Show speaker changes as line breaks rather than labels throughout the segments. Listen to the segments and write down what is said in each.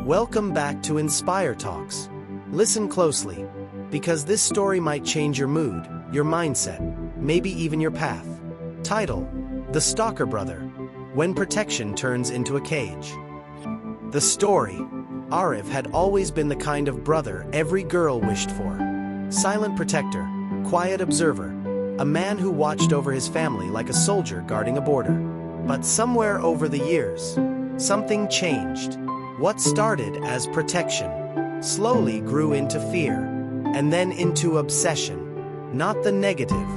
Welcome back to Inspire Talks. Listen closely, because this story might change your mood, your mindset, maybe even your path. Title: The Stalker Brother, When Protection Turns into a Cage. The story. Arif had always been the kind of brother every girl wished for. Silent protector, quiet observer, a man who watched over his family like a soldier guarding a border. But somewhere over the years, something changed. What started as protection slowly grew into fear, and then into obsession. Not the negative,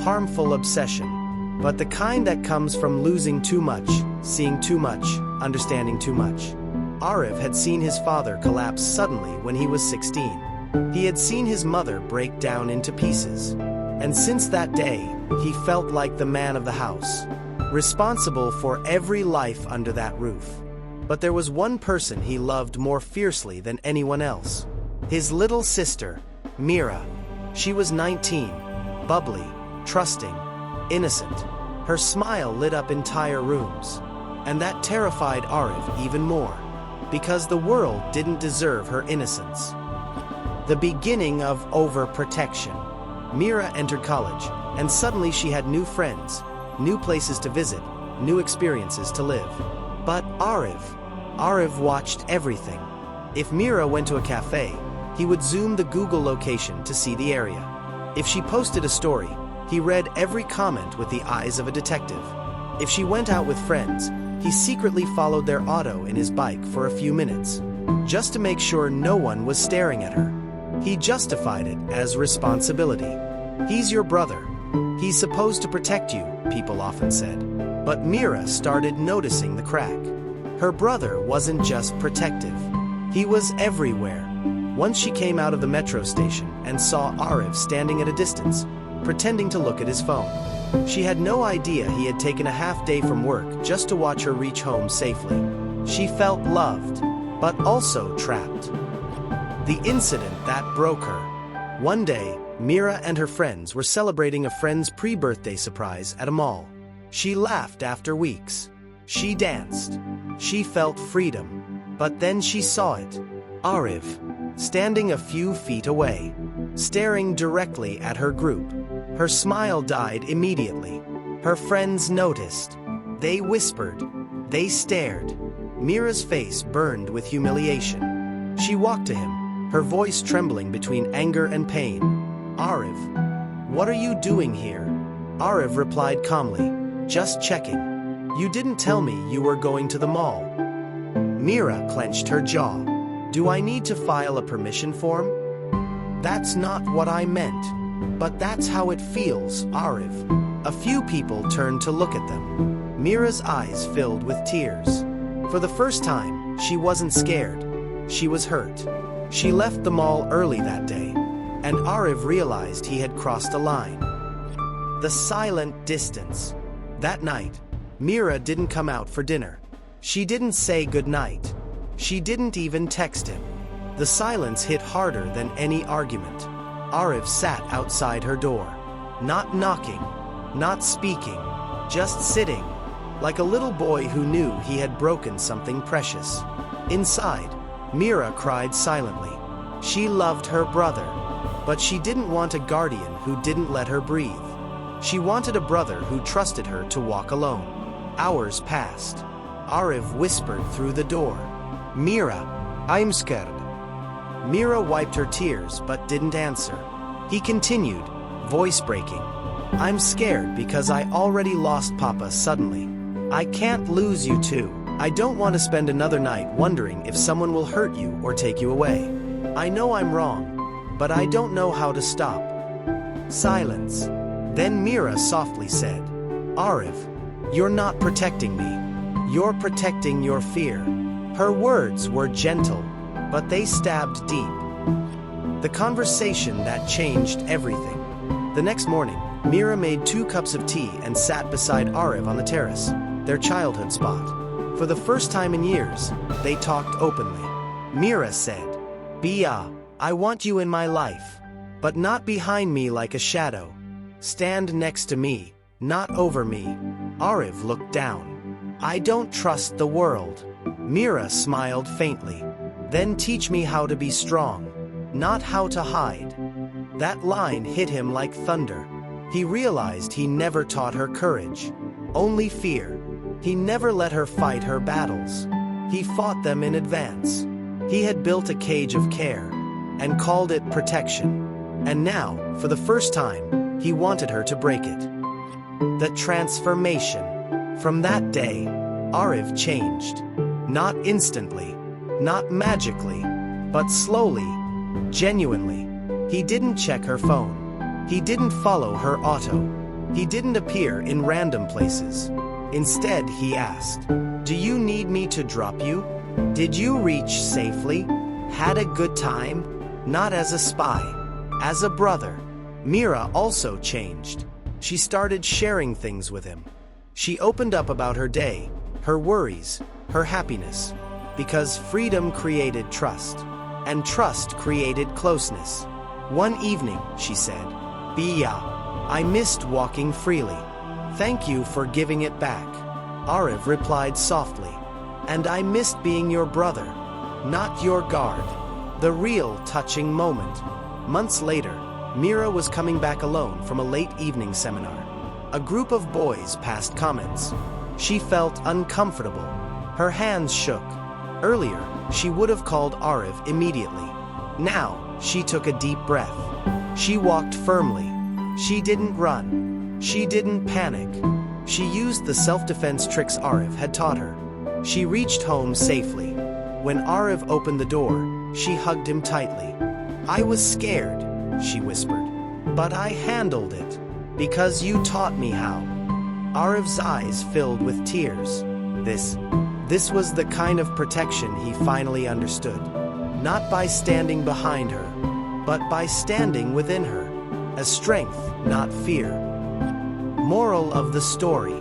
harmful obsession, but the kind that comes from losing too much, seeing too much, understanding too much. Arif had seen his father collapse suddenly when he was 16. He had seen his mother break down into pieces. And since that day, he felt like the man of the house, responsible for every life under that roof. But there was one person he loved more fiercely than anyone else. His little sister, Mira. She was 19, bubbly, trusting, innocent. Her smile lit up entire rooms. And that terrified Arif even more, because the world didn't deserve her innocence. The beginning of overprotection. Mira entered college, and suddenly she had new friends, new places to visit, new experiences to live. But Arif watched everything. If Mira went to a cafe, he would zoom the Google location to see the area. If she posted a story, he read every comment with the eyes of a detective. If she went out with friends, he secretly followed their auto in his bike for a few minutes, just to make sure no one was staring at her. He justified it as responsibility. He's your brother. He's supposed to protect you, people often said. But Mira started noticing the crack. Her brother wasn't just protective. He was everywhere. Once she came out of the metro station and saw Arif standing at a distance, pretending to look at his phone. She had no idea he had taken a half day from work just to watch her reach home safely. She felt loved, but also trapped. The incident that broke her. One day, Mira and her friends were celebrating a friend's pre-birthday surprise at a mall. She laughed after weeks. She danced. She felt freedom. But then she saw it. Arif, standing a few feet away, staring directly at her group. Her smile died immediately. Her friends noticed. They whispered. They stared. Mira's face burned with humiliation. She walked to him, her voice trembling between anger and pain. Arif, what are you doing here? Arif replied calmly, just checking. You didn't tell me you were going to the mall. Mira clenched her jaw. Do I need to file a permission form? That's not what I meant. But that's how it feels, Arif. A few people turned to look at them. Mira's eyes filled with tears. For the first time, she wasn't scared. She was hurt. She left the mall early that day, and Arif realized he had crossed a line. The silent distance. That night, Mira didn't come out for dinner. She didn't say goodnight. She didn't even text him. The silence hit harder than any argument. Arif sat outside her door, not knocking, not speaking, just sitting, like a little boy who knew he had broken something precious. Inside, Mira cried silently. She loved her brother, but she didn't want a guardian who didn't let her breathe. She wanted a brother who trusted her to walk alone. Hours passed. Arif whispered through the door, Mira, I'm scared. Mira wiped her tears but didn't answer. He continued, voice breaking. I'm scared because I already lost Papa suddenly. I can't lose you too. I don't want to spend another night wondering if someone will hurt you or take you away. I know I'm wrong, but I don't know how to stop. Silence. Then Mira softly said, Arif, you're not protecting me. You're protecting your fear. Her words were gentle, but they stabbed deep. The conversation that changed everything. The next morning, Mira made 2 cups of tea and sat beside Arif on the terrace, their childhood spot. For the first time in years, they talked openly. Mira said, Bia, I want you in my life, but not behind me like a shadow. Stand next to me, not over me. Arif looked down. I don't trust the world. Mira smiled faintly. Then teach me how to be strong, not how to hide. That line hit him like thunder. He realized he never taught her courage, only fear. He never let her fight her battles. He fought them in advance. He had built a cage of care and called it protection. And now, for the first time, he wanted her to break it. The transformation. From that day, Ariv changed. Not instantly, not magically, but slowly, genuinely. He didn't check her phone. He didn't follow her auto. He didn't appear in random places. Instead, he asked, "Do you need me to drop you? Did you reach safely? Had a good time?" Not as a spy, as a brother. Mira also changed. She started sharing things with him. She opened up about her day, her worries, her happiness. Because freedom created trust, and trust created closeness. One evening, she said, "Bia, I missed walking freely. Thank you for giving it back." Ariv replied softly, "And I missed being your brother, not your guard." The real touching moment. Months later, Mira was coming back alone from a late evening seminar. A group of boys passed comments. She felt uncomfortable. Her hands shook. Earlier, she would have called Ariv immediately. Now, she took a deep breath. She walked firmly. She didn't run. She didn't panic. She used the self-defense tricks Ariv had taught her. She reached home safely. When Ariv opened the door, she hugged him tightly. "I was scared," she whispered, "but I handled it. Because you taught me how." Ariv's eyes filled with tears. This was the kind of protection he finally understood. Not by standing behind her, but by standing within her. A strength, not fear. Moral of the story.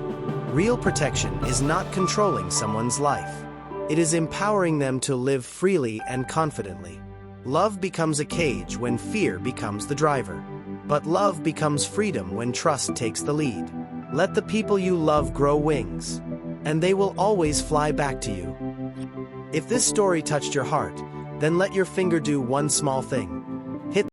Real protection is not controlling someone's life. It is empowering them to live freely and confidently. Love becomes a cage when fear becomes the driver. But love becomes freedom when trust takes the lead. Let the people you love grow wings, and they will always fly back to you. If this story touched your heart, then let your finger do one small thing.